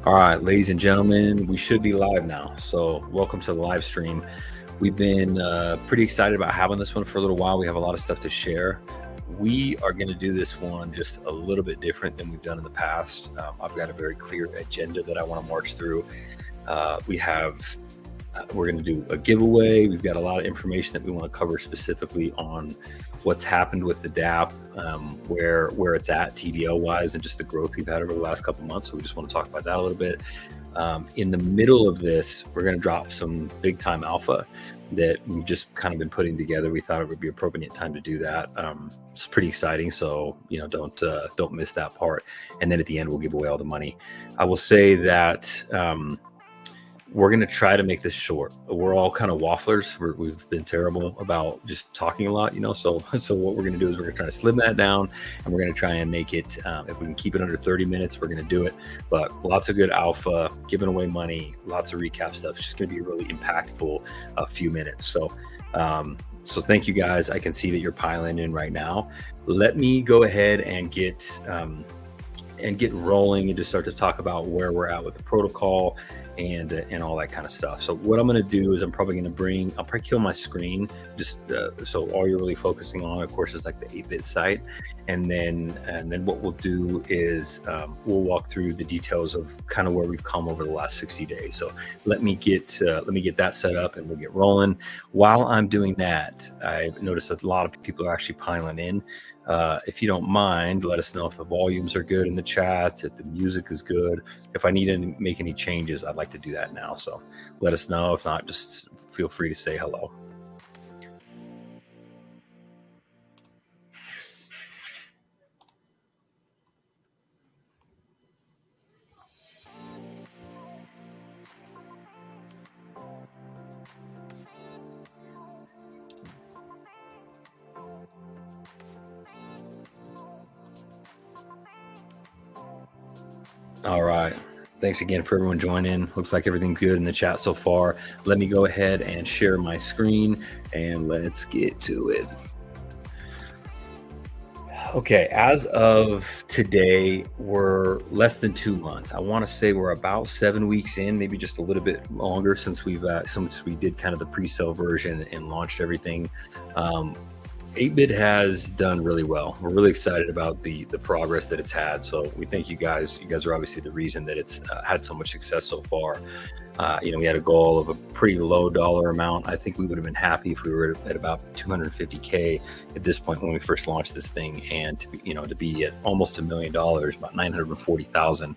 All right, ladies and gentlemen, we should be live now. So, welcome to the live stream. We've been pretty excited about having this one for a little while. We have a lot of stuff to share. We are going to do this one just a little bit different than we've done in the past. I've got a very clear agenda that I want to march through. We're going to do a giveaway. We've got a lot of information that we want to cover specifically on what's happened with the DApp, where it's at TDL wise, and just the growth we've had over the last couple months. So we just want to talk about that a little bit. In the middle of this, we're going to drop some big time alpha that we've just kind of been putting together. We thought it would be appropriate time to do that. It's pretty exciting. So, don't miss that part. And then at the end, we'll give away all the money. I will say that, we're going to try to make this short. We're all kind of wafflers. We've been terrible about just talking a lot, so what we're going to do is we're going to try to slim that down, and we're going to try and make it, if we can keep it under 30 minutes, we're going to do it. But lots of good alpha, giving away money, lots of recap stuff. It's just going to be a really impactful few minutes. So thank you guys. I can see that you're piling in right now. Let me go ahead and get rolling and just start to talk about where we're at with the protocol and all that kind of stuff. So what I'm going to do is I'll probably kill my screen just so all you're really focusing on, of course, is like the 8-bit site, and then what we'll do is we'll walk through the details of kind of where we've come over the last 60 days. So let me get that set up and we'll get rolling. While I'm doing that, I've noticed that a lot of people are actually piling in. If you don't mind, let us know if the volumes are good in the chats, if the music is good. If I need to make any changes, I'd like to do that now. So let us know. If not, just feel free to say hello. All right. Thanks again for everyone joining. Looks like everything's good in the chat so far. Let me go ahead and share my screen and let's get to it. Okay, as of today, we're less than 2 months. I want to say we're about 7 weeks in, maybe just a little bit longer since we did kind of the pre-sale version and launched everything. 8-bit has done really well. We're really excited about the progress that it's had. So we thank you guys. You guys are obviously the reason that it's had so much success so far. We had a goal of a pretty low dollar amount. I think we would have been happy if we were at about 250K at this point when we first launched this thing, and to be at almost $1 million, about 940,000,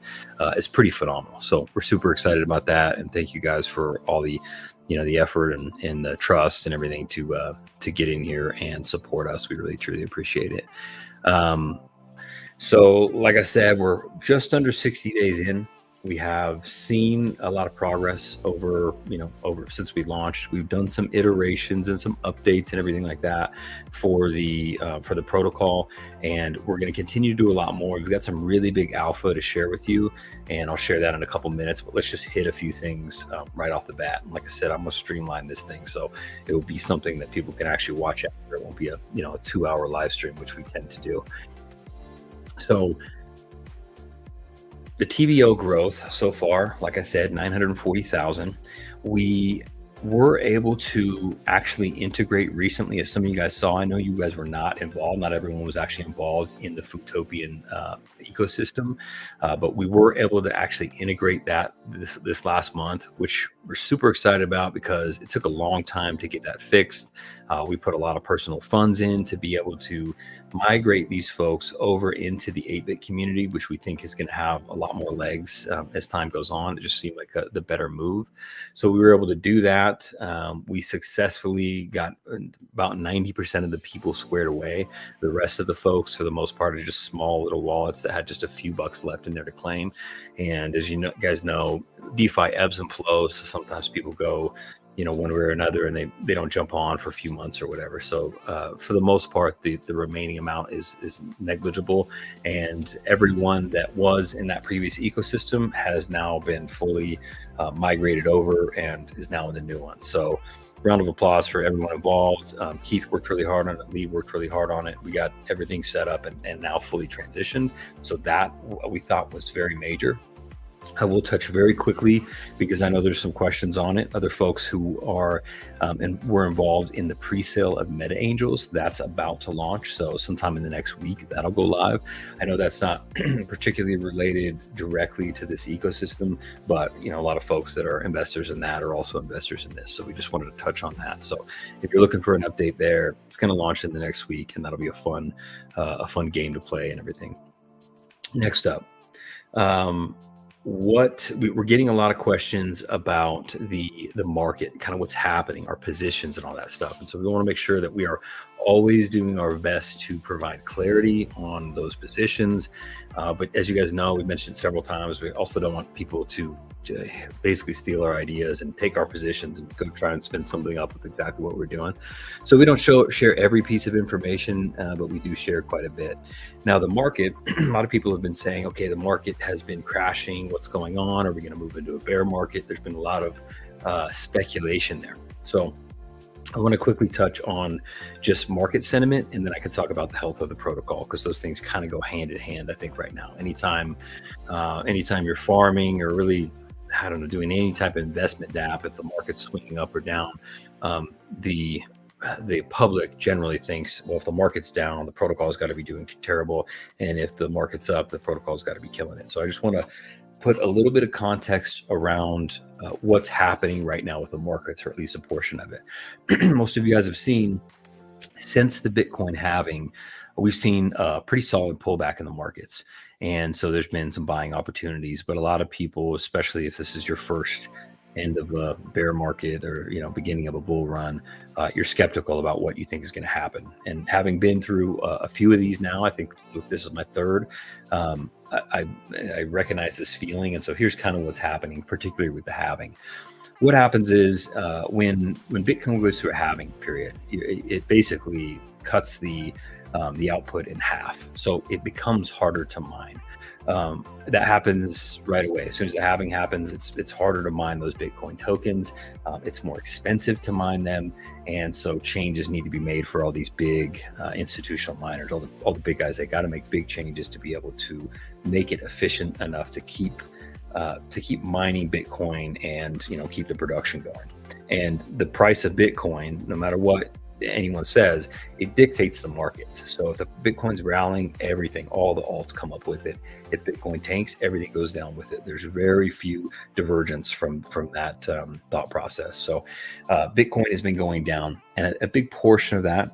is pretty phenomenal. So we're super excited about that, and thank you guys for all the the effort and the trust and everything to get in here and support us. We really truly appreciate it. So like I said, we're just under 60 days in. We have seen a lot of progress over since we launched. We've done some iterations and some updates and everything like that for the protocol, and we're going to continue to do a lot more. We've got some really big alpha to share with you, and I'll share that in a couple minutes. But let's just hit a few things right off the bat. And like I said, I'm going to streamline this thing so it will be something that people can actually watch after. It won't be a 2-hour live stream, which we tend to do. So the TVO growth so far, like I said, 940,000. We were able to actually integrate recently, as some of you guys saw. I know you guys were not involved. Not everyone was actually involved in the Foodtopian ecosystem, but we were able to actually integrate that this last month, which we're super excited about because it took a long time to get that fixed. We put a lot of personal funds in to be able to migrate these folks over into the 8-bit community, which we think is going to have a lot more legs as time goes on. It just seemed like the better move. So we were able to do that. We successfully got about 90% of the people squared away. The rest of the folks, for the most part, are just small little wallets that had just a few bucks left in there to claim. And as you guys know, DeFi ebbs and flows. So sometimes people go one way or another, and they don't jump on for a few months or whatever. So for the most part, the remaining amount is negligible, and everyone that was in that previous ecosystem has now been fully migrated over and is now in the new one. So round of applause for everyone involved. Keith worked really hard on it. Lee worked really hard on it. We got everything set up and now fully transitioned. So that we thought was very major. I will touch very quickly because I know there's some questions on it. Other folks who are and were involved in the pre-sale of Meta Angels, that's about to launch. So sometime in the next week, that'll go live. I know that's not particularly related directly to this ecosystem, but a lot of folks that are investors in that are also investors in this. So we just wanted to touch on that. So if you're looking for an update there, it's going to launch in the next week, and that'll be a fun game to play and everything. Next up. We're getting a lot of questions about the market, kind of what's happening, our positions and all that stuff. And so we want to make sure that we are always doing our best to provide clarity on those positions. But as you guys know, we mentioned several times, we also don't want people to basically steal our ideas and take our positions and go try and spin something up with exactly what we're doing. So we don't share every piece of information, but we do share quite a bit. Now, the market, a lot of people have been saying, okay, the market has been crashing. What's going on? Are we going to move into a bear market? There's been a lot of speculation there. So I want to quickly touch on just market sentiment, and then I can talk about the health of the protocol, because those things kind of go hand in hand, I think, right now. Anytime you're farming or really, I don't know, doing any type of investment DApp, if the market's swinging up or down, the public generally thinks, well, if the market's down, the protocol's got to be doing terrible, and if the market's up, the protocol's got to be killing it. So I just want to put a little bit of context around what's happening right now with the markets, or at least a portion of it. Most of you guys have seen, since the Bitcoin halving, we've seen a pretty solid pullback in the markets. And so there's been some buying opportunities, but a lot of people, especially if this is your first end of a bear market or beginning of a bull run, you're skeptical about what you think is going to happen. And having been through a few of these now, I think this is my third, I recognize this feeling. And so here's kind of what's happening, particularly with the halving. What happens is when Bitcoin goes through a halving period, it basically cuts the output in half. So it becomes harder to mine. That happens right away. As soon as the halving happens, it's harder to mine those Bitcoin tokens. It's more expensive to mine them. And so changes need to be made for all these big institutional miners, all the big guys. They got to make big changes to be able to make it efficient enough to keep mining Bitcoin and keep the production going. And the price of Bitcoin, no matter what anyone says, it dictates the market. So if the Bitcoin's rallying, everything, all the alts come up with it. If Bitcoin tanks, everything goes down with it. There's very few divergence from that thought process. So Bitcoin has been going down, and a big portion of that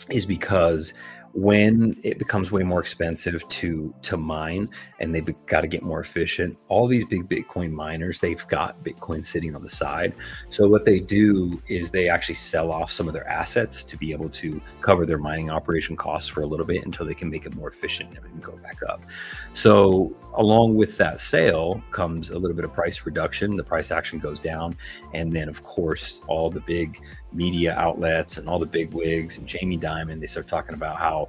is because when it becomes way more expensive to mine and they've got to get more efficient, all these big Bitcoin miners, they've got Bitcoin sitting on the side. So what they do is they actually sell off some of their assets to be able to cover their mining operation costs for a little bit until they can make it more efficient and everything go back up. So along with that sale comes a little bit of price reduction. The price action goes down. And then, of course, all the big media outlets and all the big wigs and Jamie Dimon, they start talking about how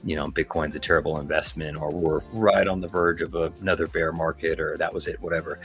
Bitcoin's a terrible investment, or we're right on the verge of another bear market, or that was it, whatever.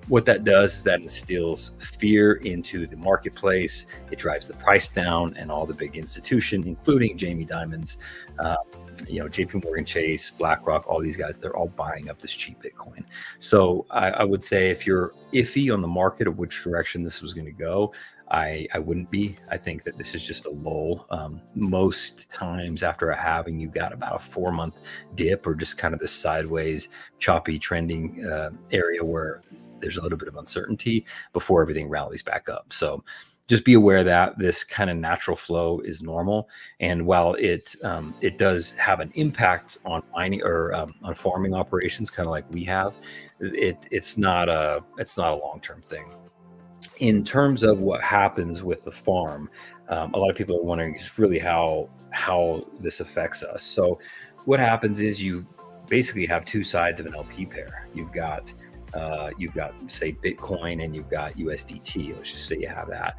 What that does is that instills fear into the marketplace. It drives the price down, and all the big institutions, including Jamie Dimon's, JP Morgan Chase, BlackRock, all these guys, they're all buying up this cheap Bitcoin. So I would say if you're iffy on the market of which direction this was going to go, I wouldn't be. I think that this is just a lull. Most times after a halving, you've got about a 4-month dip, or just kind of this sideways, choppy trending area where there's a little bit of uncertainty before everything rallies back up. So just be aware that this kind of natural flow is normal. And while it does have an impact on mining or on farming operations, kind of like we have, it's not a long-term thing. In terms of what happens with the farm, a lot of people are wondering just really how this affects us. So what happens is you basically have two sides of an LP pair. You've got say Bitcoin and you've got USDT. Let's just say you have that.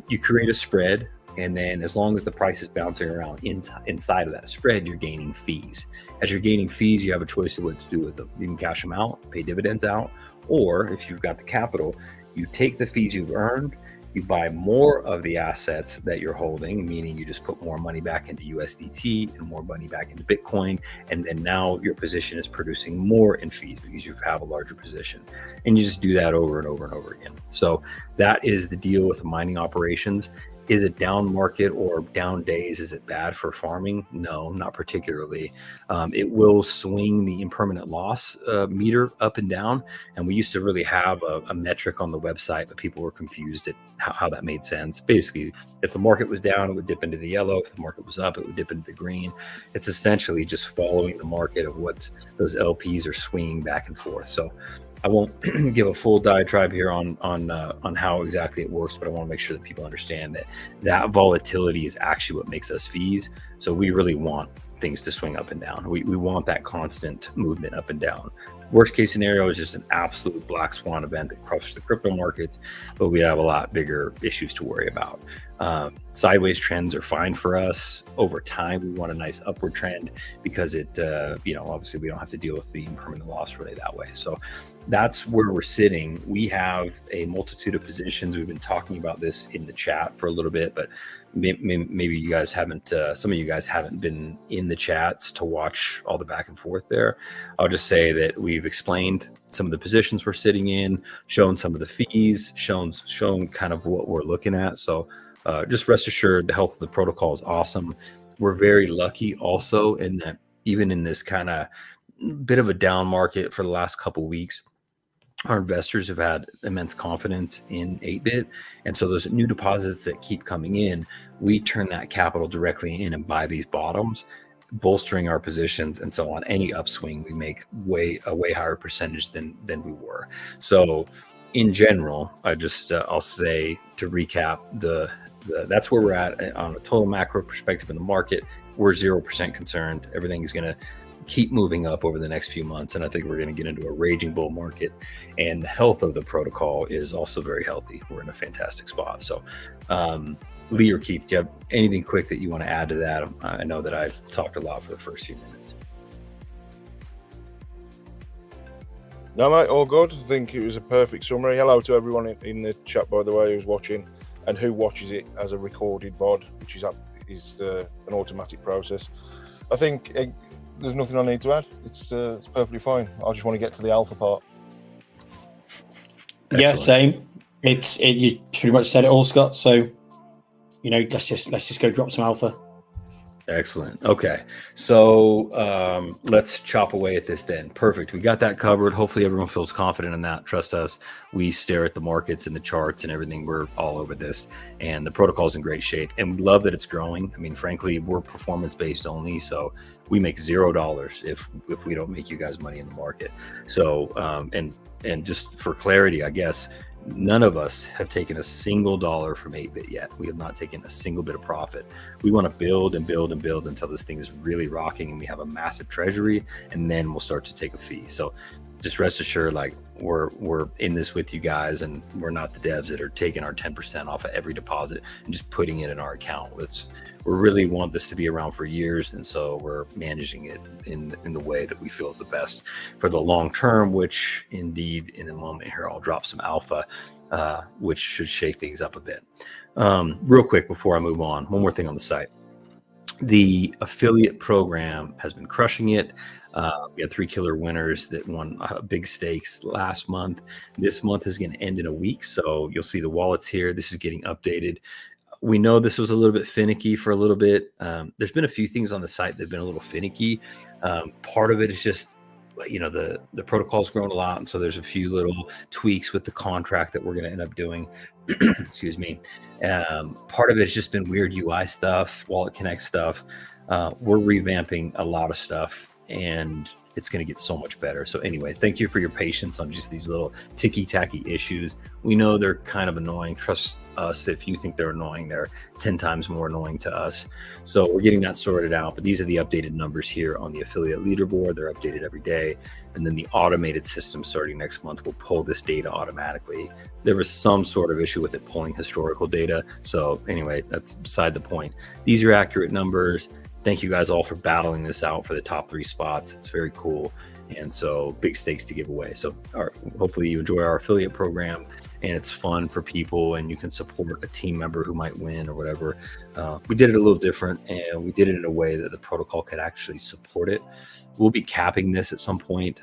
You create a spread, and then as long as the price is bouncing around inside of that spread, you're gaining fees. As you're gaining fees, you have a choice of what to do with them. You can cash them out, pay dividends out, or if you've got the capital, you take the fees you've earned You buy more of the assets that you're holding, meaning you just put more money back into USDT and more money back into Bitcoin. And then now your position is producing more in fees because you have a larger position. And you just do that over and over and over again. So that is the deal with mining operations. Is it down market or down days? Is it bad for farming? No, not particularly. It will swing the impermanent loss meter up and down. And we used to really have a metric on the website, but people were confused at how that made sense. Basically, if the market was down, it would dip into the yellow. If the market was up, it would dip into the green. It's essentially just following the market of what those LPs are swinging back and forth. So I won't give a full diatribe here on how exactly it works, but I want to make sure that people understand that volatility is actually what makes us fees. So we really want things to swing up and down. We want that constant movement up and down. Worst case scenario is just an absolute black swan event that crushes the crypto markets, but we have a lot bigger issues to worry about. Sideways trends are fine for us. Over time, we want a nice upward trend because it, obviously we don't have to deal with the impermanent loss really that way. So that's where we're sitting. We have a multitude of positions. We've been talking about this in the chat for a little bit, but maybe you guys haven't, some of you guys haven't been in the chats to watch all the back and forth there. I'll just say that we've explained some of the positions we're sitting in, shown some of the fees, shown kind of what we're looking at. So just rest assured, the health of the protocol is awesome. We're very lucky also in that even in this kind of bit of a down market for the last couple of weeks, our investors have had immense confidence in 8-bit. And so those new deposits that keep coming in, we turn that capital directly in and buy these bottoms, bolstering our positions. And so on any upswing, we make a way higher percentage than we were. So in general, I'll say, to recap, that's where we're at on a total macro perspective in the market. We're 0% concerned. Everything is going to keep moving up over the next few months. And I think we're going to get into a raging bull market, and the health of the protocol is also very healthy. We're in a fantastic spot. So, Lee or Keith, do you have anything quick that you want to add to that? I know that I've talked a lot for the first few minutes. No, mate, all good. I think it was a perfect summary. Hello to everyone in the chat, by the way, who's watching and who watches it as a recorded VOD, which is an automatic process. I think there's nothing I need to add. It's perfectly fine. I just want to get to the alpha part. Excellent. Yeah, same. You pretty much said it all, Scott. So, let's just go drop some alpha. Excellent. Okay. So let's chop away at this then. Perfect. We got that covered. Hopefully everyone feels confident in that. Trust us. We stare at the markets and the charts and everything. We're all over this, and the protocol is in great shape, and we love that it's growing. I mean, frankly, we're performance based only. So we make $0 if we don't make you guys money in the market. So, and just for clarity, I guess, none of us have taken a single dollar from 8-bit yet. We have not taken a single bit of profit. We want to build and build and build until this thing is really rocking and we have a massive treasury, and then we'll start to take a fee. So just rest assured, like, we're in this with you guys, and we're not the devs that are taking our 10% off of every deposit and just putting it in our account. We really want this to be around for years, and so we're managing it in the way that we feel is the best for the long term, which indeed in a moment here I'll drop some alpha, which should shake things up a bit. Real quick before I move on, one more thing on the site. The affiliate program has been crushing it. We had 3 killer winners that won big stakes last month. This month is going to end in a week, so you'll see the wallets here. This is getting updated. We know this was a little bit finicky for a little bit. There's been a few things on the site that have been a little finicky. Part of it is just, the protocol's grown a lot, and so there's a few little tweaks with the contract that we're going to end up doing. Excuse me. Part of it's just been weird UI stuff, Wallet Connect stuff. We're revamping a lot of stuff, and it's going to get so much better. So anyway, thank you for your patience on just these little ticky-tacky issues. We know they're kind of annoying. Trust us, if you think they're annoying, they're 10 times more annoying to us. So we're getting that sorted out, but these are the updated numbers here on the affiliate leaderboard. They're updated every day. And then the automated system starting next month will pull this data automatically. There was some sort of issue with it pulling historical data. So anyway, that's beside the point. These are accurate numbers. Thank you guys all for battling this out for the top 3 spots. It's very cool. And so big stakes to give away. So hopefully you enjoy our affiliate program. and it's fun for people, and you can support a team member who might win or whatever. We did it a little different, and we did it in a way that the protocol could actually support it. We'll be capping this at some point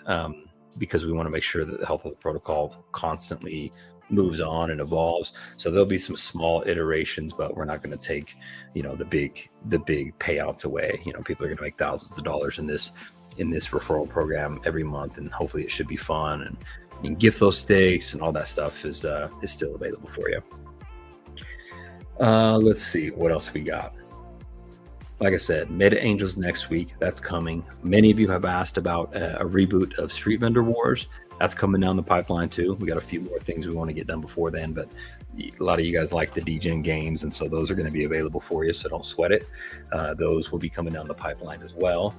because we want to make sure that the health of the protocol constantly moves on and evolves. So there'll be some small iterations, but we're not going to take, the big payouts away. People are going to make thousands of dollars in this referral program every month, and hopefully it should be fun, and you can gift those stakes and all that stuff is still available for you. Let's see what else we got. Like I said, Meta Angels next week. That's coming. Many of you have asked about a reboot of Street Vendor Wars. That's coming down the pipeline too. We got a few more things we want to get done before then, but a lot of you guys like the DGen games, and so those are going to be available for you, so don't sweat it. Those will be coming down the pipeline as well.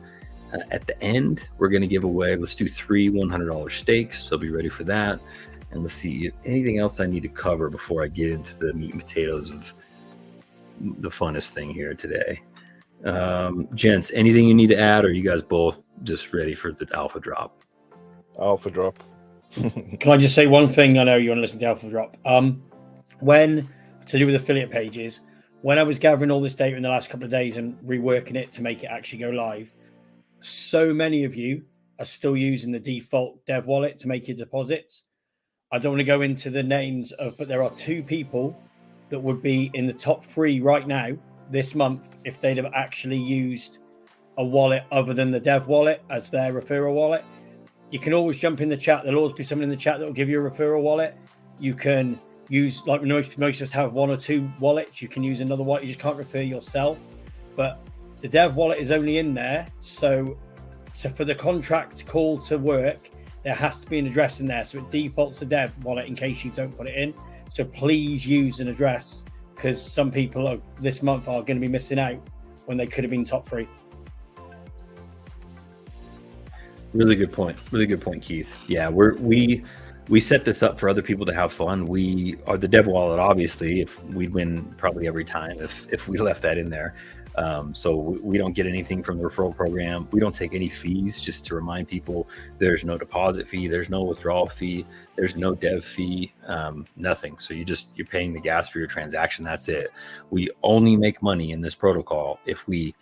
At the end, we're going to give away, let's do 3 $100 stakes, so be ready for that. And let's see if anything else I need to cover before I get into the meat and potatoes of the funnest thing here today. Gents, anything you need to add, or are you guys both just ready for the alpha drop? Alpha drop. Can I just say one thing? I know you want to listen to alpha drop. When to do with affiliate pages, when I was gathering all this data in the last couple of days and reworking it to make it actually go live, so many of you are still using the default dev wallet to make your deposits. I don't want to go into the names but there are 2 people that would be in the top 3 right now this month if they'd have actually used a wallet other than the dev wallet as their referral wallet. You can always jump in the chat. There'll always be someone in the chat that will give you a referral wallet. You can use, like most of us have 1 or 2 wallets. You can use another wallet. You just can't refer yourself. But the dev wallet is only in there. So for the contract call to work, there has to be an address in there. So it defaults to dev wallet in case you don't put it in. So please use an address, because some people this month are going to be missing out when they could have been top 3. Really good point. Really good point, Keith. Yeah, we set this up for other people to have fun. We are the dev wallet, obviously. If we'd win probably every time if we left that in there. So we don't get anything from the referral program. We don't take any fees. Just to remind people, there's no deposit fee, there's no withdrawal fee, there's no dev fee, nothing. So you're paying the gas for your transaction. That's it. We only make money in this protocol if we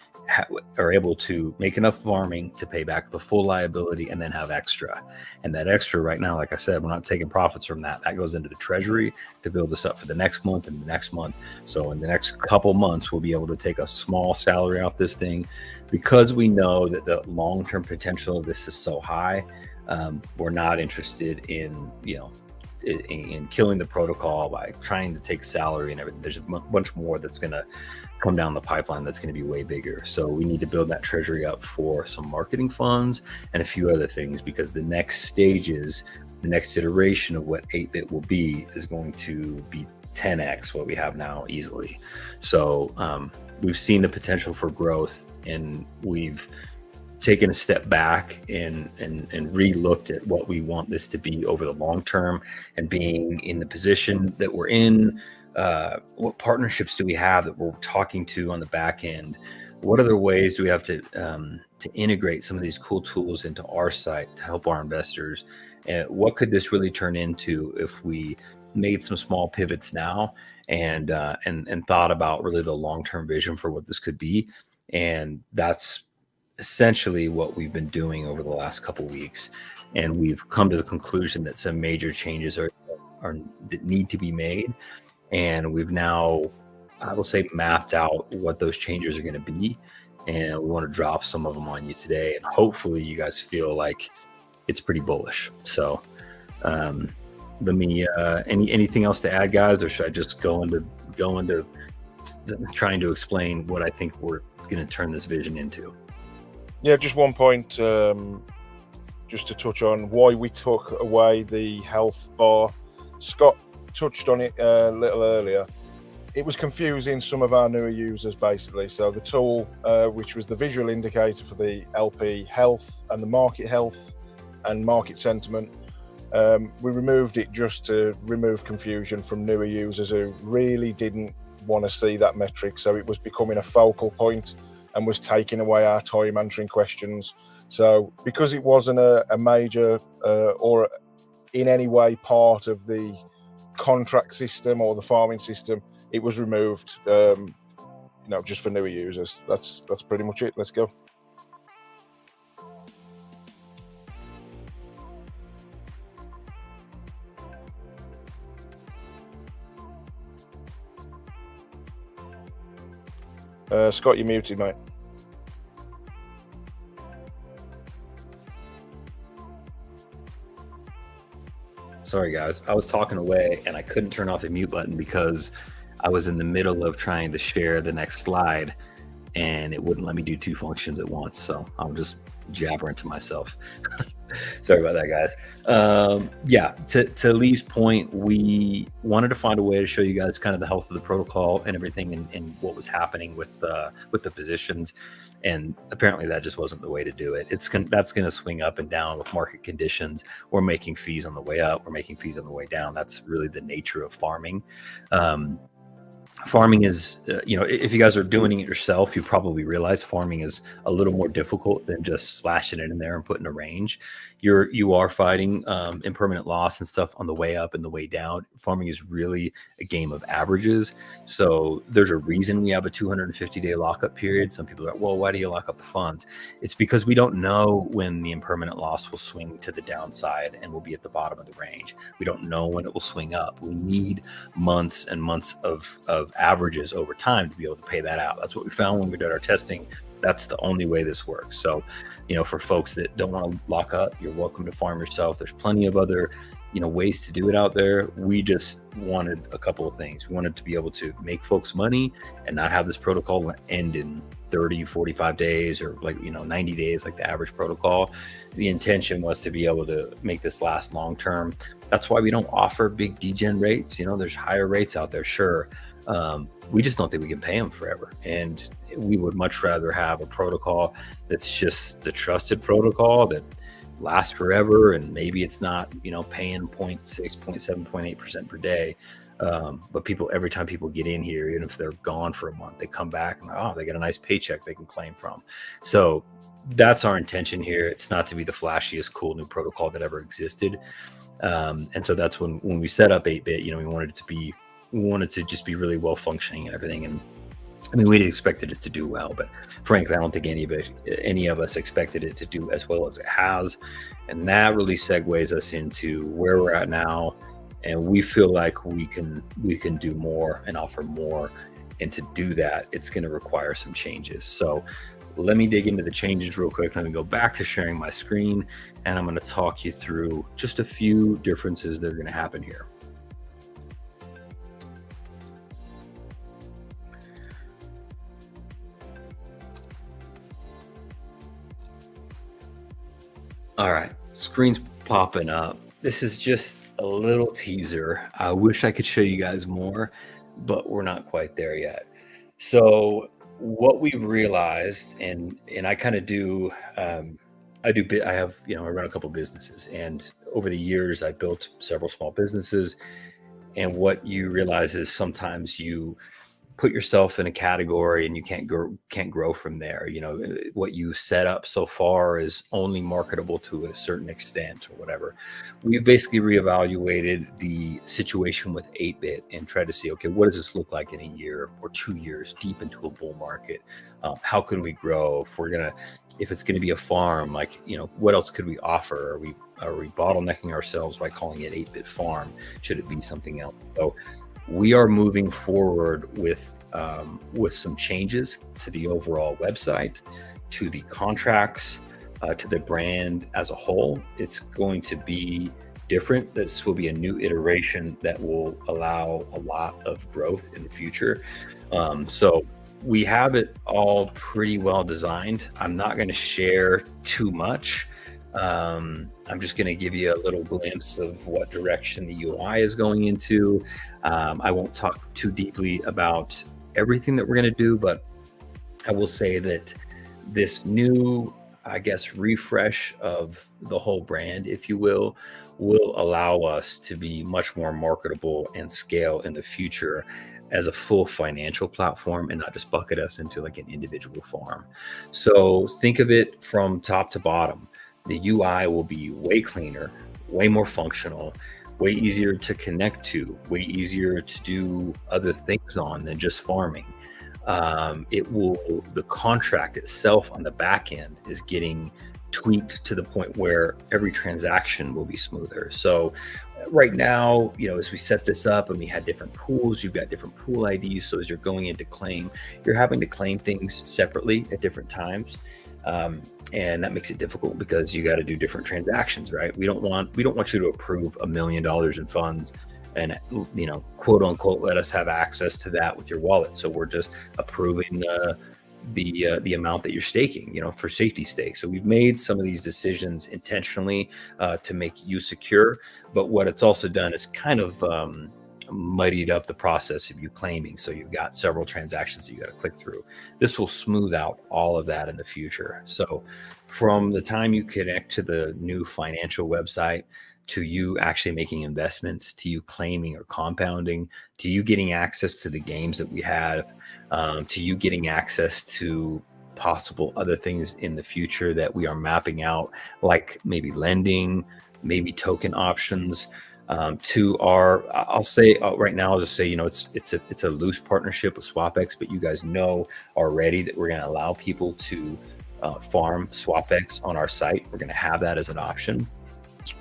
are able to make enough farming to pay back the full liability and then have extra. And that extra right now, like I said, we're not taking profits from that. That goes into the treasury to build us up for the next month and the next month. So in the next couple months, we'll be able to take a small salary off this thing because we know that the long-term potential of this is so high. We're not interested in, in killing the protocol by trying to take salary and everything. There's a bunch more that's going to come down the pipeline that's going to be way bigger. So we need to build that treasury up for some marketing funds and a few other things, because the next stages, the next iteration of what 8-bit will be is going to be 10x what we have now easily. So we've seen the potential for growth, and we've taken a step back and re-looked at what we want this to be over the long term, and being in the position that we're in. What partnerships do we have that we're talking to on the back end? What other ways do we have to integrate some of these cool tools into our site to help our investors? And what could this really turn into if we made some small pivots now and thought about really the long-term vision for what this could be? And that's essentially what we've been doing over the last couple of weeks. And we've come to the conclusion that some major changes that need to be made. And we've now, I will say, mapped out what those changes are going to be. And we want to drop some of them on you today. And hopefully you guys feel like it's pretty bullish. So let me, anything else to add, guys? Or should I just go into trying to explain what I think we're going to turn this vision into? Yeah, just one point, just to touch on why we took away the health bar. Scott touched on it a little earlier. It was confusing some of our newer users, basically. So the tool, which was the visual indicator for the LP health and the market health and market sentiment, we removed it just to remove confusion from newer users who really didn't want to see that metric. So it was becoming a focal point and was taking away our time answering questions. So because it wasn't a major or in any way part of the contract system or the farming system, it was removed. Just for newer users. That's pretty much it. Let's go. Scott, you're muted, mate. Sorry, guys. I was talking away and I couldn't turn off the mute button because I was in the middle of trying to share the next slide and it wouldn't let me do two functions at once. So I'm just jabbering to myself. Sorry about that, guys. Yeah, to Lee's point, we wanted to find a way to show you guys kind of the health of the protocol and everything and what was happening with the positions. And apparently that just wasn't the way to do it. That's going to swing up and down with market conditions. We're making fees on the way up. We're making fees on the way down. That's really the nature of farming. Farming is, if you guys are doing it yourself, you probably realize farming is a little more difficult than just slashing it in there and putting a range. You are fighting impermanent loss and stuff on the way up and the way down. Farming is really a game of averages. So there's a reason we have a 250-day lockup period. Some people are like, well, why do you lock up the funds? It's because we don't know when the impermanent loss will swing to the downside and will be at the bottom of the range. We don't know when it will swing up. We need months and months of averages over time to be able to pay that out. That's what we found when we did our testing. That's the only way this works. So, for folks that don't want to lock up, you're welcome to farm yourself. There's plenty of other, ways to do it out there. We just wanted a couple of things. We wanted to be able to make folks money and not have this protocol end in 30, 45 days or 90 days, like the average protocol. The intention was to be able to make this last long term. That's why we don't offer big degen rates. There's higher rates out there, sure. We just don't think we can pay them forever. And we would much rather have a protocol that's just the trusted protocol that lasts forever. And maybe it's not, paying 0.6, 0.7, 0.8% per day. But every time people get in here, even if they're gone for a month, they come back and they get a nice paycheck they can claim from. So that's our intention here. It's not to be the flashiest, cool new protocol that ever existed. And so that's when we set up 8-bit, we wanted to just be really well functioning and everything. And I mean, we'd expected it to do well, but frankly, I don't think any of us expected it to do as well as it has. And that really segues us into where we're at now. And we feel like we can do more and offer more. And to do that, it's going to require some changes. So let me dig into the changes real quick. Let me go back to sharing my screen, and I'm going to talk you through just a few differences that are going to happen here. All right, screen's popping up. This is just a little teaser. I wish I could show you guys more, but we're not quite there yet. So what we've realized, and I kind of do, I run a couple businesses, and over the years I built several small businesses. And what you realize is sometimes you put yourself in a category and you can't grow from there. What you've set up so far is only marketable to a certain extent or whatever. We've basically reevaluated the situation with 8-bit and tried to see, okay, what does this look like in a year or 2 years deep into a bull market? How can we grow? If it's going to be a farm, what else could we offer? Are we bottlenecking ourselves by calling it 8-bit farm? Should it be something else? So we are moving forward with some changes to the overall website, to the contracts, to the brand as a whole. It's going to be different. This will be a new iteration that will allow a lot of growth in the future. So we have it all pretty well designed. I'm not going to share too much. I'm just going to give you a little glimpse of what direction the UI is going into. I won't talk too deeply about everything that we're going to do, but I will say that this new, refresh of the whole brand, if you will allow us to be much more marketable and scale in the future as a full financial platform and not just bucket us into like an individual farm. So think of it from top to bottom. The UI will be way cleaner, way more functional. way easier to connect to, way easier to do other things on than just farming. The contract itself on the back end is getting tweaked to the point where every transaction will be smoother. So right now, as we set this up and we had different pools, you've got different pool IDs. So as you're going into claim, you're having to claim things separately at different times. And that makes it difficult because you got to do different transactions, right? We don't want you to approve $1 million in funds and, quote unquote, let us have access to that with your wallet. So we're just approving the amount that you're staking, for safety stakes. So we've made some of these decisions intentionally to make you secure. But what it's also done is kind of muddied up the process of you claiming. So you've got several transactions that you got to click through. This will smooth out all of that in the future. So from the time you connect to the new financial website, to you actually making investments, to you claiming or compounding, to you getting access to the games that we have, to you getting access to possible other things in the future that we are mapping out, like maybe lending, maybe token options, to our, I'll say right now, I'll just say, it's a loose partnership with SwapX, but you guys know already that we're going to allow people to farm SwapX on our site. We're going to have that as an option.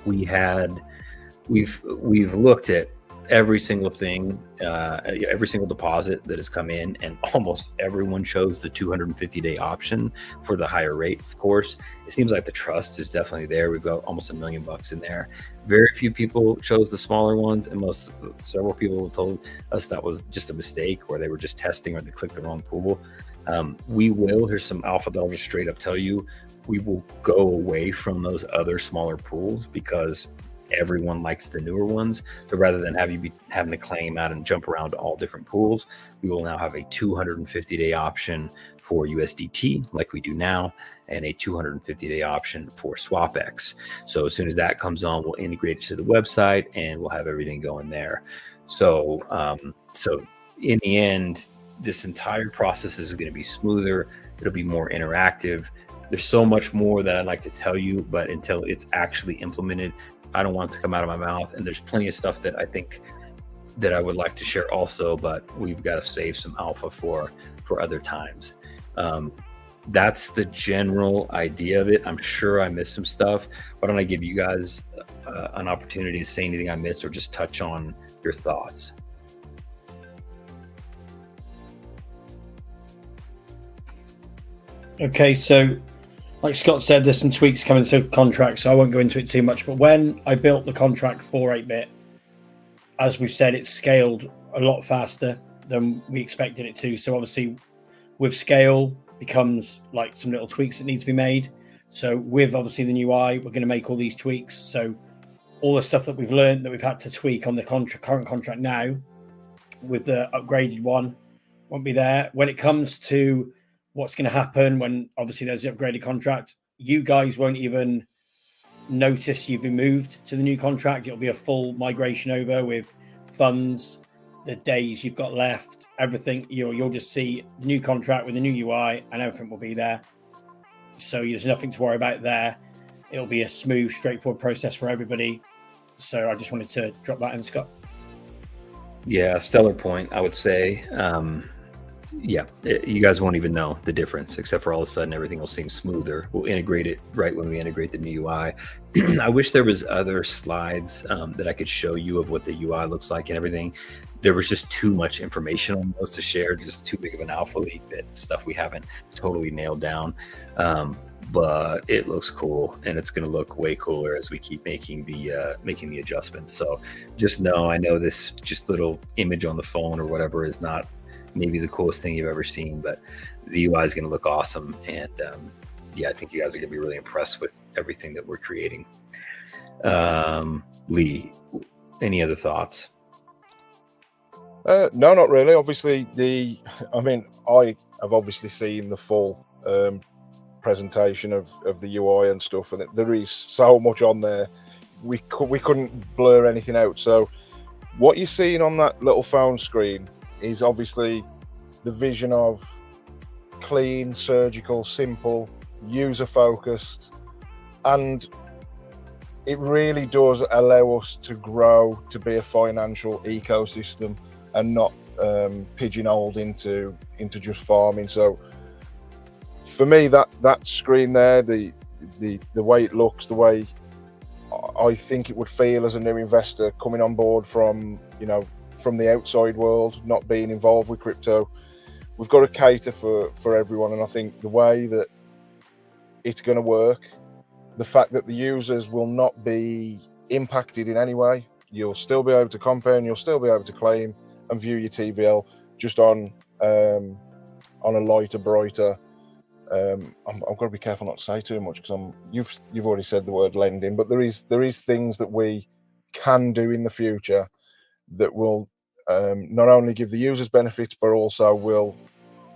We've looked at every single thing, every single deposit that has come in, and almost everyone chose the 250-day option for the higher rate. Of course, it seems like the trust is definitely there. We've got almost $1 million in there. Very few people chose the smaller ones, and several people told us that was just a mistake, or they were just testing, or they clicked the wrong pool. Here's some alpha that I'll just straight up tell you, we will go away from those other smaller pools because everyone likes the newer ones. So rather than having to claim out and jump around to all different pools, we will now have a 250-day option for USDT like we do now, and a 250-day option for SwapX. So as soon as that comes on, we'll integrate it to the website and we'll have everything going there. So in the end, this entire process is going to be smoother. It'll be more interactive. There's so much more that I'd like to tell you, but until it's actually implemented, I don't want it to come out of my mouth. And there's plenty of stuff that I think that I would like to share also, but we've got to save some alpha for other times. That's the general idea of it. I'm sure I missed some stuff. Why don't I give you guys an opportunity to say anything I missed or just touch on your thoughts? Okay, so like Scott said, there's some tweaks coming to contracts, so I won't go into it too much. But when I built the contract for 8-bit, as we've said, it's scaled a lot faster than we expected it to. So obviously with scale becomes like some little tweaks that need to be made. So with obviously the new UI, we're going to make all these tweaks. So all the stuff that we've learned that we've had to tweak on the current contract now with the upgraded one won't be there. When it comes to what's going to happen when obviously there's the upgraded contract, you guys won't even notice you've been moved to the new contract. It'll be a full migration over with funds, the days you've got left, everything. You'll just see the new contract with the new UI and everything will be there. So there's nothing to worry about there. It'll be a smooth, straightforward process for everybody. So I just wanted to drop that in, Scott. Yeah, stellar point, I would say. You guys won't even know the difference, except for all of a sudden everything will seem smoother. We'll integrate it right when we integrate the new UI. I wish there was other slides that I could show you of what the UI looks like and everything. There was just too much information on those to share, just too big of an alpha leak, that stuff we haven't totally nailed down. But it looks cool, and it's going to look way cooler as we keep making the adjustments. So just know, I know this just little image on the phone or whatever is not maybe the coolest thing you've ever seen, but the UI is going to look awesome. And I think you guys are going to be really impressed with everything that we're creating. Lee, any other thoughts? No, not really. Obviously, I have obviously seen the full presentation of the UI and stuff, and there is so much on there. We couldn't blur anything out. So what you're seeing on that little phone screen is obviously the vision of clean, surgical, simple, user-focused, and it really does allow us to grow to be a financial ecosystem and not pigeonholed into just farming. So for me, that screen there, the way it looks, the way I think it would feel as a new investor coming on board from the outside world, not being involved with crypto, we've got to cater for everyone. And I think the way that it's going to work, the fact that the users will not be impacted in any way, you'll still be able to compound, you'll still be able to claim and view your TVL just on a lighter, brighter. I'm got to be careful not to say too much because you've already said the word lending, but there is things that we can do in the future that will not only give the users benefits, but also will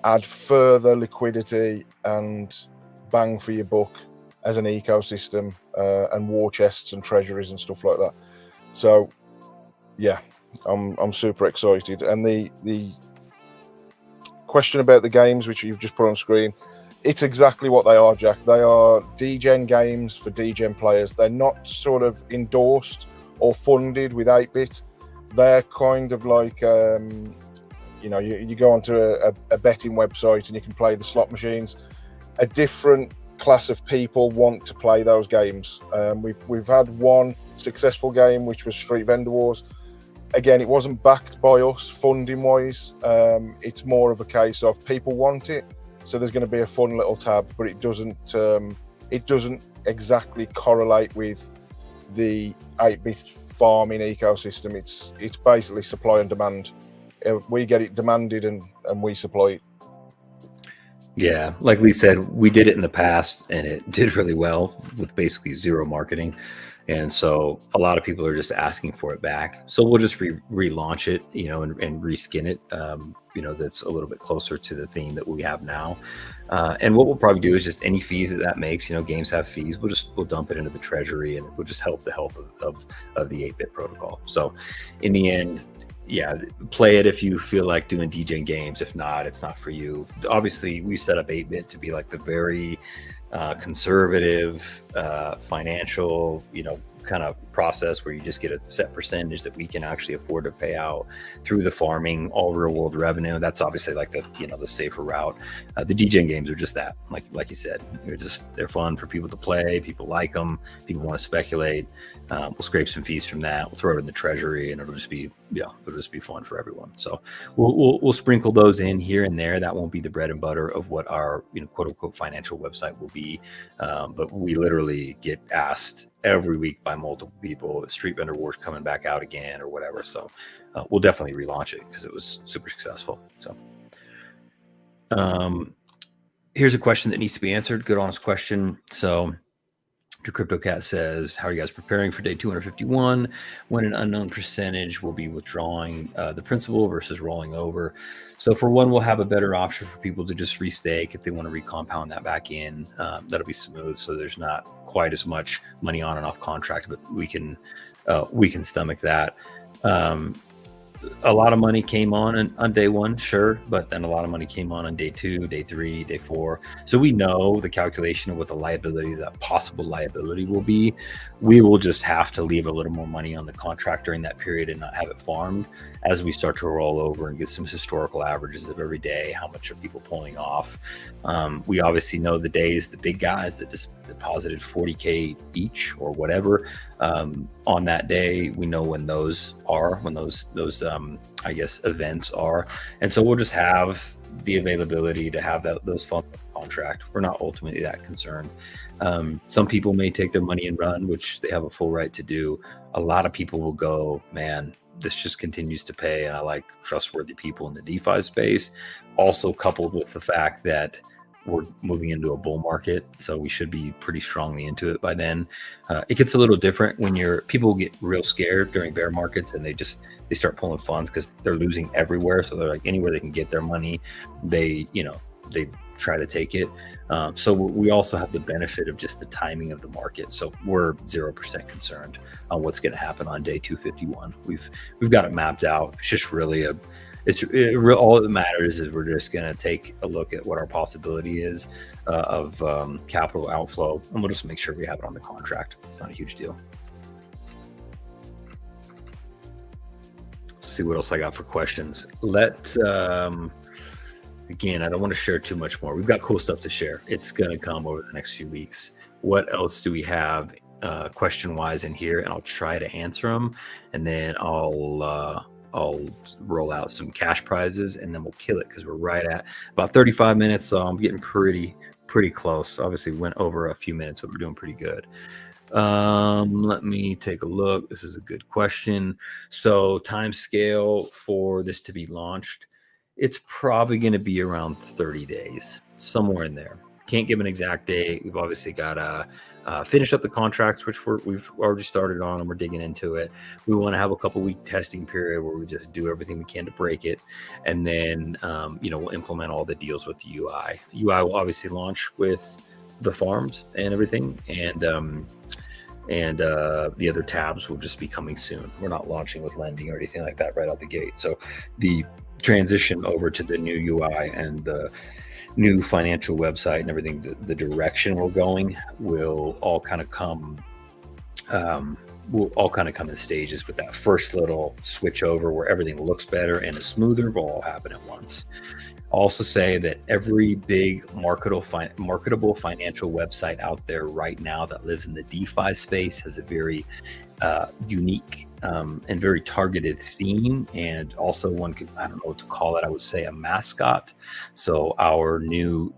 add further liquidity and bang for your buck as an ecosystem, and war chests and treasuries and stuff like that. So yeah, I'm super excited. And the question about the games which you've just put on screen, it's exactly what they are, Jack. They are degen games for degen players. They're not sort of endorsed or funded with 8-bit. They're kind of like, you go onto a betting website and you can play the slot machines. A different class of people want to play those games. We've had one successful game, which was Street Vendor Wars. Again, it wasn't backed by us funding wise. It's more of a case of people want it, so there's going to be a fun little tab, but it doesn't exactly correlate with the 8-bit farming ecosystem. It's basically supply and demand. We get it demanded and we supply it. Yeah, like Lee said, we did it in the past and it did really well with basically zero marketing. And so a lot of people are just asking for it back. So we'll just relaunch it, and reskin it, that's a little bit closer to the theme that we have now. And what we'll probably do is just any fees that makes, games have fees, we'll dump it into the treasury and we'll just help the health of the 8-bit protocol. So in the end, yeah, play it if you feel like doing DJing games. If not, it's not for you. Obviously, we set up 8-bit to be like the very conservative financial, kind of process where you just get a set percentage that we can actually afford to pay out through the farming, all real world revenue. That's obviously like the safer route. The DJing games are just that, like you said, they're fun for people to play. People like them. People want to speculate. We'll scrape some fees from that. We'll throw it in the treasury, and it'll just be fun for everyone. So we'll sprinkle those in here and there. That won't be the bread and butter of what our quote unquote financial website will be. But we literally get asked every week by multiple people, Street Vendor Wars coming back out again or whatever. So we'll definitely relaunch it because it was super successful. So here's a question that needs to be answered. Good, honest question. So your Crypto Cat says, how are you guys preparing for day 251 when an unknown percentage will be withdrawing the principal versus rolling over? So for one, we'll have a better option for people to just restake if they want to recompound that back in. That'll be smooth, so there's not quite as much money on and off contract, but we can stomach that. A lot of money came on day one, sure, but then a lot of money came on day 2, day 3, day 4. So we know the calculation of what the liability, that possible liability will be. We will just have to leave a little more money on the contract during that period and not have it farmed as we start to roll over and get some historical averages of every day. How much are people pulling off? We obviously know the days, the big guys that just deposited 40K each or whatever on that day. We know when those events are, and so we'll just have the availability to have those funds contract. We're not ultimately that concerned. Some people may take their money and run, which they have a full right to do. A lot of people will go, man, this just continues to pay, and I like trustworthy people in the DeFi space. Also coupled with the fact that we're moving into a bull market, so we should be pretty strongly into it by then. It gets a little different when people get real scared during bear markets and they start pulling funds because they're losing everywhere. So they're like, anywhere they can get their money, they try to take it. So we also have the benefit of just the timing of the market. So we're 0% concerned on what's going to happen on day 251. We've got it mapped out. It's just really all that matters is we're just going to take a look at what our possibility is of capital outflow, and we'll just make sure we have it on the contract. It's not a huge deal. see what else I got for questions. Again, I don't want to share too much more. We've got cool stuff to share. It's going to come over the next few weeks. What else do we have question-wise in here? And I'll try to answer them. And then I'll roll out some cash prizes, and then we'll kill it because we're right at about 35 minutes. So I'm getting pretty close. Obviously, went over a few minutes, but we're doing pretty good. Let me take a look. This is a good question. So time scale for this to be launched, it's probably going to be around 30 days, somewhere in there. Can't give an exact date. We've obviously got to finish up the contracts, which we've already started on, and we're digging into it. We want to have a couple-week testing period where we just do everything we can to break it, and then we'll implement all the deals with the UI. UI will obviously launch with the farms and everything, and the other tabs will just be coming soon. We're not launching with lending or anything like that right out the gate. So the transition over to the new UI and the new financial website and everything, the direction we're going will all kind of come in stages. But that first little switch over where everything looks better and is smoother will all happen at once. Also say that every big marketable financial website out there right now that lives in the DeFi space has a very unique and very targeted theme, and also one could, I don't know what to call it, I would say a mascot. So our new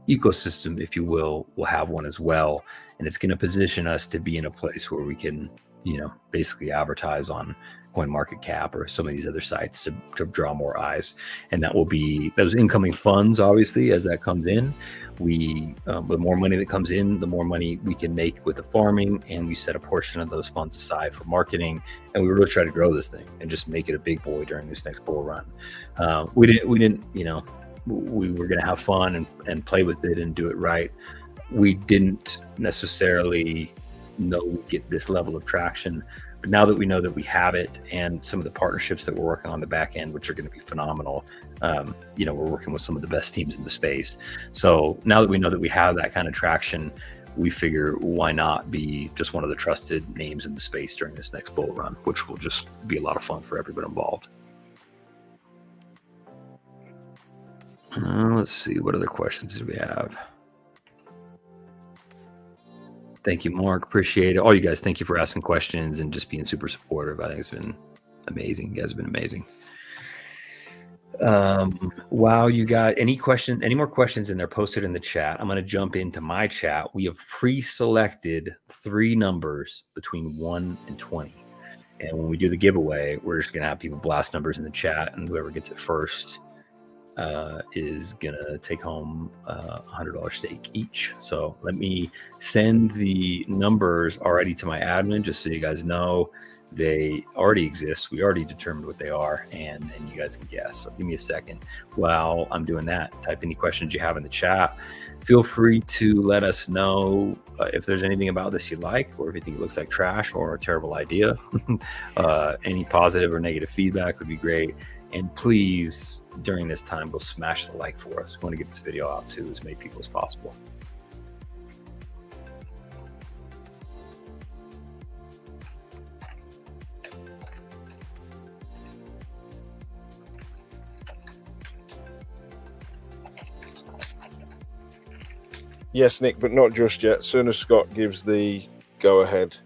ecosystem, if you will have one as well, and it's going to position us to be in a place where we can, basically advertise on CoinMarketCap or some of these other sites to draw more eyes. And that will be those incoming funds, obviously, as that comes in. The more money that comes in, the more money we can make with the farming, and we set a portion of those funds aside for marketing. And we really try to grow this thing and just make it a big boy during this next bull run. We were going to have fun and play with it and do it right. We didn't necessarily know we'd get this level of traction. But now that we know that we have it, and some of the partnerships that we're working on the back end, which are going to be phenomenal, we're working with some of the best teams in the space. So now that we know that we have that kind of traction, we figure why not be just one of the trusted names in the space during this next bull run, which will just be a lot of fun for everyone involved. Let's see, what other questions do we have? Thank you, Mark. Appreciate it. All you guys, thank you for asking questions and just being super supportive. I think it's been amazing. You guys have been amazing. Wow, you got any more questions in there, posted in the chat. I'm going to jump into my chat. We have pre-selected 3 numbers between 1 and 20. And when we do the giveaway, we're just going to have people blast numbers in the chat, and whoever gets it first is gonna take home $100 stake each. So let me send the numbers already to my admin, just so you guys know they already exist. We already determined what they are, and then you guys can guess. So give me a second while I'm doing that. Type any questions you have in the chat. Feel free to let us know if there's anything about this you like, or if you think it looks like trash or a terrible idea. Any positive or negative feedback would be great. And please, during this time, go smash the like for us. We want to get this video out to as many people as possible. Yes, Nick, but not just yet. As soon as Scott gives the go-ahead.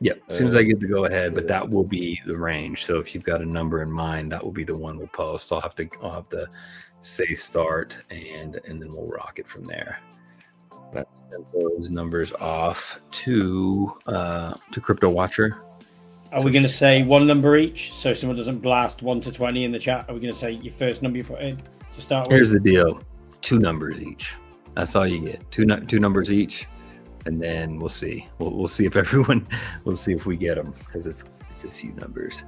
Yep, as soon as I get the go-ahead, but that will be the range. So if you've got a number in mind, that will be the one we'll post. I'll have to say start, and then we'll rock it from there. But send those numbers off to Crypto Watcher. Are we going to say one number each, so someone doesn't blast 1 to 20 in the chat? Are we going to say your first number you put in to start with? Here's the deal: 2 numbers each. That's all you get. Two numbers each. And then we'll see. We'll see if we'll see if we get them, because it's a few numbers.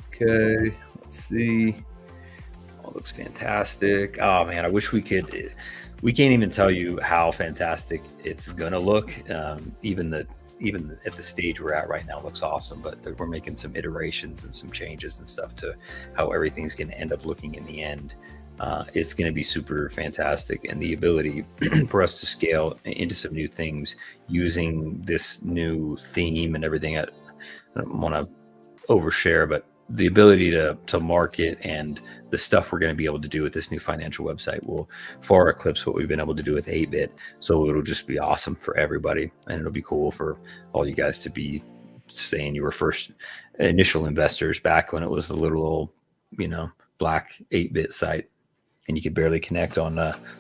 Okay, let's see. All looks fantastic. Oh man, I wish we could. We can't even tell you how fantastic it's gonna look. Even at the stage we're at right now, looks awesome. But we're making some iterations and some changes and stuff to how everything's gonna end up looking in the end. It's going to be super fantastic, and the ability for us to scale into some new things using this new theme and everything. I don't want to overshare, but the ability to market and the stuff we're going to be able to do with this new financial website will far eclipse what we've been able to do with 8-bit. So it'll just be awesome for everybody, and it'll be cool for all you guys to be saying you were first initial investors back when it was the little old, black 8-bit site, and you could barely connect on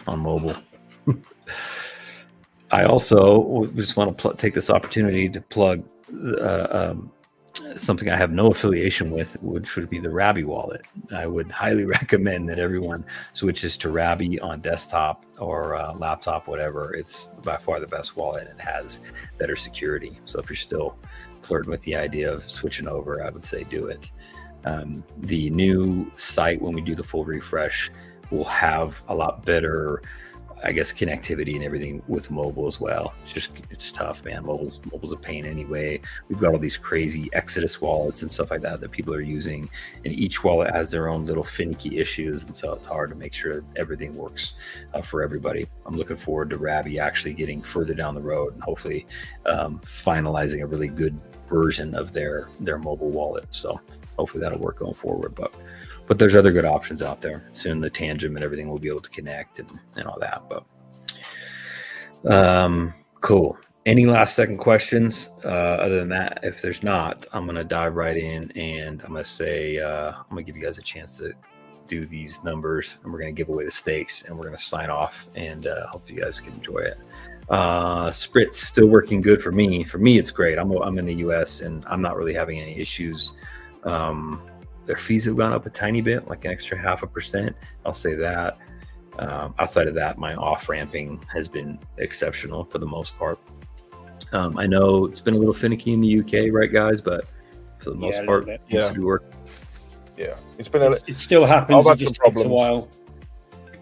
mobile. I also just want to take this opportunity to plug something I have no affiliation with, which would be the Rabby wallet. I would highly recommend that everyone switches to Rabby on desktop or laptop, whatever. It's by far the best wallet. It has better security. So if you're still flirting with the idea of switching over, I would say do it. The new site, when we do the full refresh, will have a lot better, I guess, connectivity and everything with mobile as well. It's tough, man. Mobile's a pain anyway. We've got all these crazy Exodus wallets and stuff like that people are using, and each wallet has their own little finicky issues, and so it's hard to make sure everything works for everybody. I'm looking forward to Rabby actually getting further down the road and hopefully finalizing a really good version of their mobile wallet. So hopefully that'll work going forward. But there's other good options out there. Soon the Tangent and everything will be able to connect and all that. But cool. Any last second questions? Other than that, if there's not, I'm going to dive right in, and I'm going to say, I'm going to give you guys a chance to do these numbers, and we're going to give away the stakes, and we're going to sign off, and hope you guys can enjoy it. Spritz still working good for me. For me, it's great. I'm in the US, and I'm not really having any issues. Their fees have gone up a tiny bit, like an extra 0.5%. I'll say that. Outside of that, my off-ramping has been exceptional for the most part. I know it's been a little finicky in the UK, right, guys? But for the most part, it seems to be working. Yeah, it still happens. It just takes a while.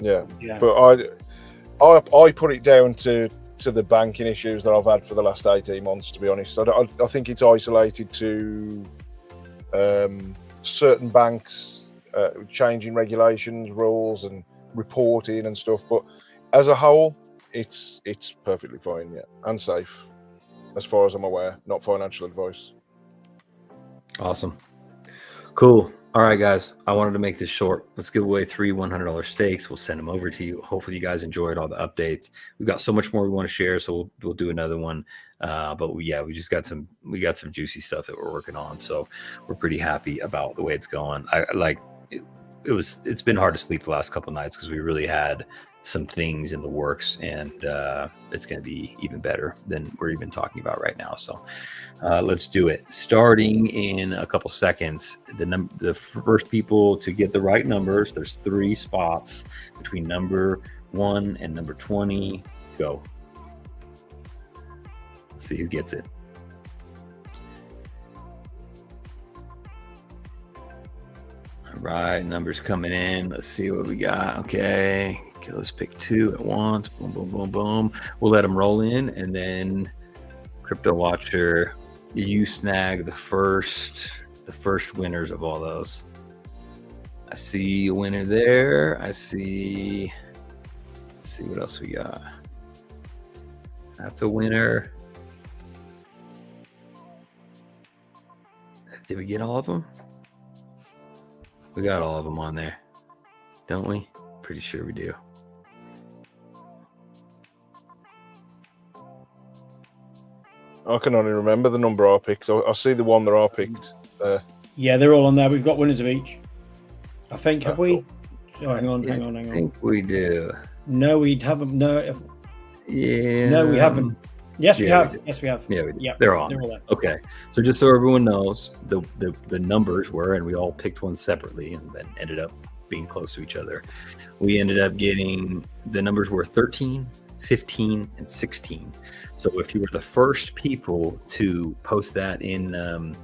Yeah, but I put it down to the banking issues that I've had for the last 18 months, to be honest. I think it's isolated to certain banks changing regulations, rules, and reporting and stuff. But as a whole, it's perfectly fine, and safe, as far as I'm aware. Not financial advice. Awesome. Cool. All right, guys. I wanted to make this short. Let's give away 3 $100 stakes. We'll send them over to you. Hopefully, you guys enjoyed all the updates. We've got so much more we want to share, so we'll do another one. But we just got some juicy stuff that we're working on. So we're pretty happy about the way it's going. It's been hard to sleep the last couple of nights because we really had some things in the works, and it's going to be even better than we're even talking about right now. So let's do it. Starting in a couple seconds, the first people to get the right numbers, there's 3 spots between number 1 and number 20. Go. Let's see who gets it. All right, numbers coming in. Let's see what we got. Okay, let's pick 2 at once. Boom, boom, boom, boom. We'll let them roll in, and then Crypto Watcher, you snag the first winners of all those. I see a winner there. Let's see what else we got. That's a winner. Did we get all of them? We got all of them on there, don't we? Pretty sure we do. I can only remember the number I picked. I see the one that I picked. Yeah, they're all on there. We've got winners of each. I think, have we? Oh, hang on. I think we do. No, we haven't. No. Yeah. No, we haven't. Yes, we have. Yes, we have. Yeah, we do. Yep. They're on. They're all there. Okay. So just so everyone knows, the numbers were, and we all picked one separately and then ended up being close to each other. We ended up getting, the numbers were 13, 15, and 16. So if you were the first people to post that in,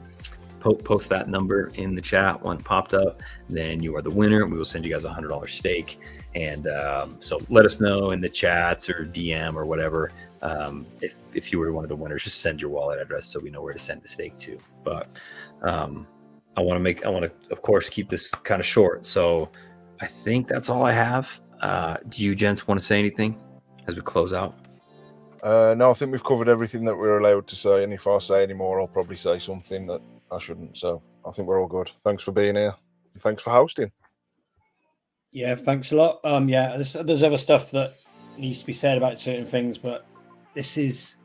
post that number in the chat when it popped up, then you are the winner. We will send you guys $100 stake. And so let us know in the chats or DM or whatever. If you were one of the winners, just send your wallet address so we know where to send the stake to. But I want to, of course, keep this kind of short. So I think that's all I have. Do you gents want to say anything as we close out? No, I think we've covered everything that we're allowed to say. And if I say any more, I'll probably say something that I shouldn't. So I think we're all good. Thanks for being here. Thanks for hosting. Yeah, thanks a lot. Yeah, there's other stuff that needs to be said about certain things, but this is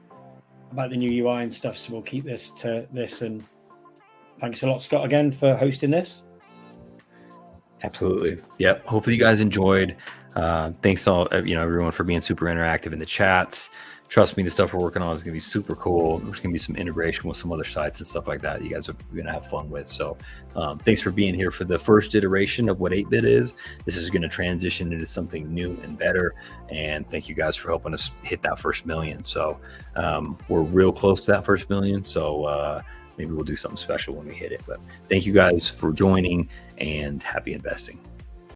about the new UI and stuff, so we'll keep this to this. And thanks a lot, Scott, again for hosting this. Absolutely. Yep. Hopefully you guys enjoyed. Thanks all, everyone for being super interactive in the chats. Trust me, the stuff we're working on is going to be super cool. There's going to be some integration with some other sites and stuff like that you guys are going to have fun with. So thanks for being here for the first iteration of what 8-bit is. This is going to transition into something new and better. And thank you guys for helping us hit that first million. So we're real close to that first million. So maybe we'll do something special when we hit it. But thank you guys for joining, and happy investing.